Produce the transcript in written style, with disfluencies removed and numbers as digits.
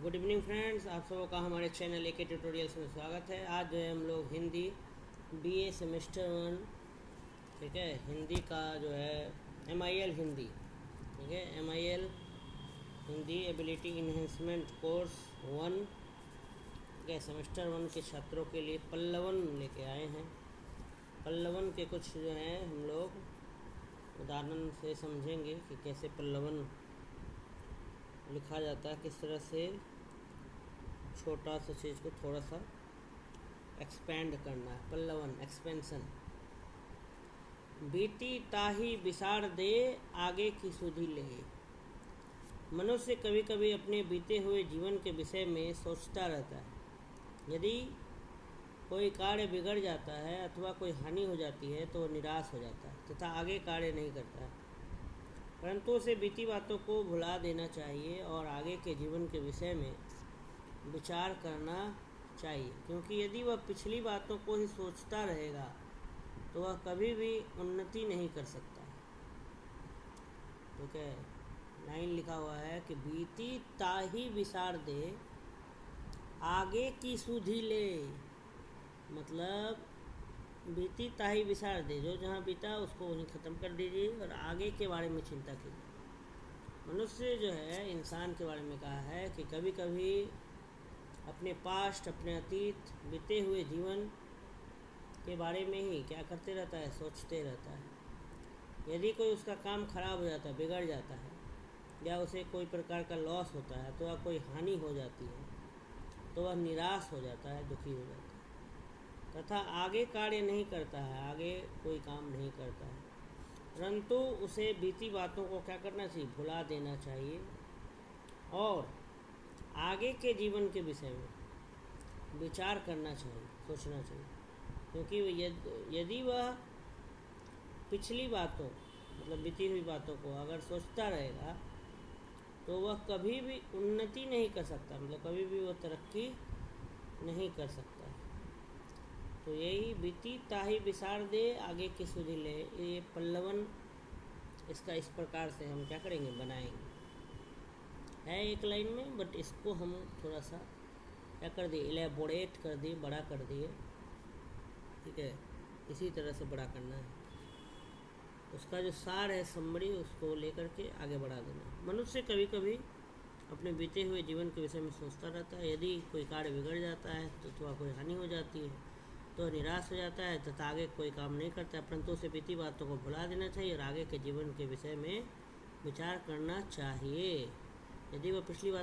Good evening friends, आप सबों का हमारे चैनल एके ट्यूटोरियल्स में स्वागत है। आज जो है हम लोग हिंदी बीए सेमेस्टर 1, ठीक है, हिंदी का जो है MIL हिंदी, ठीक है, MIL Hindi ability enhancement course 1, ठीक है, सेमेस्टर 1 के छात्रों के लिए पल्लवन लेके आए हैं। पल्लवन के कुछ जो है हम लोग उदाहरण से समझेंगे कि कैसे पल्लवन लिखा जाता है, किस तरह से छोटा सा चीज़ को थोड़ा सा एक्सपेंड करना है। पल्लवन एक्सपेंशन। बीती ताही बिसार दे आगे की सुधि ले। मनुष्य कभी कभी अपने बीते हुए जीवन के विषय में सोचता रहता है। यदि कोई कार्य बिगड़ जाता है अथवा कोई हानि हो जाती है तो निराश हो जाता है तथा आगे कार्य नहीं करता है, परंतु उसे बीती बातों को भुला देना चाहिए और आगे के जीवन के विषय में विचार करना चाहिए, क्योंकि यदि वह पिछली बातों को ही सोचता रहेगा तो वह कभी भी उन्नति नहीं कर सकता। ठीक है, लाइन लिखा हुआ है कि बीती ताही विसार दे आगे की सुधि ले। मतलब बीती ताही विसार दे, जो जहाँ बीता उसको वहीं ख़त्म कर दीजिए और आगे के बारे में चिंता कीजिए। मनुष्य जो है इंसान के बारे में कहा है कि कभी कभी अपने पास्ट, अपने अतीत, बीते हुए जीवन के बारे में ही क्या करते रहता है, सोचते रहता है। यदि कोई उसका काम खराब हो जाता है, बिगड़ जाता है, या उसे कोई प्रकार का लॉस होता है तो वह कोई हानि हो जाती है तो वह निराश हो जाता है, दुखी हो जाता है तथा आगे कार्य नहीं करता है, आगे कोई काम नहीं करता है, परंतु उसे बीती बातों को क्या करना चाहिए, भुला देना चाहिए और आगे के जीवन के विषय में विचार करना चाहिए, सोचना चाहिए। क्योंकि यदि वह पिछली बातों मतलब बीती हुई बातों को अगर सोचता रहेगा तो वह कभी भी उन्नति नहीं कर सकता, मतलब कभी भी वह तरक्की नहीं कर सकता। तो यही बीती ताही विसार दे आगे की सुधि ले, ये पल्लवन इसका इस प्रकार से हम क्या करेंगे, बनाएंगे। है एक लाइन में, बट इसको हम थोड़ा सा क्या कर दिए, एलेबोरेट कर दिए, बड़ा कर दिए। ठीक है, इसी तरह से बड़ा करना है। उसका जो सार है, समरी, उसको लेकर के आगे बढ़ा देना है। मनुष्य कभी कभी अपने बीते हुए जीवन के विषय में सोचता रहता है। यदि कोई कार्य बिगड़ जाता है तो अथवा कोई हानि हो जाती है तो निराश हो जाता है तथा आगे कोई काम नहीं करता है, परंतु उसे बीती बातों को भुला देना चाहिए और आगे के जीवन के विषय में विचार करना चाहिए। यदि वह पिछली बात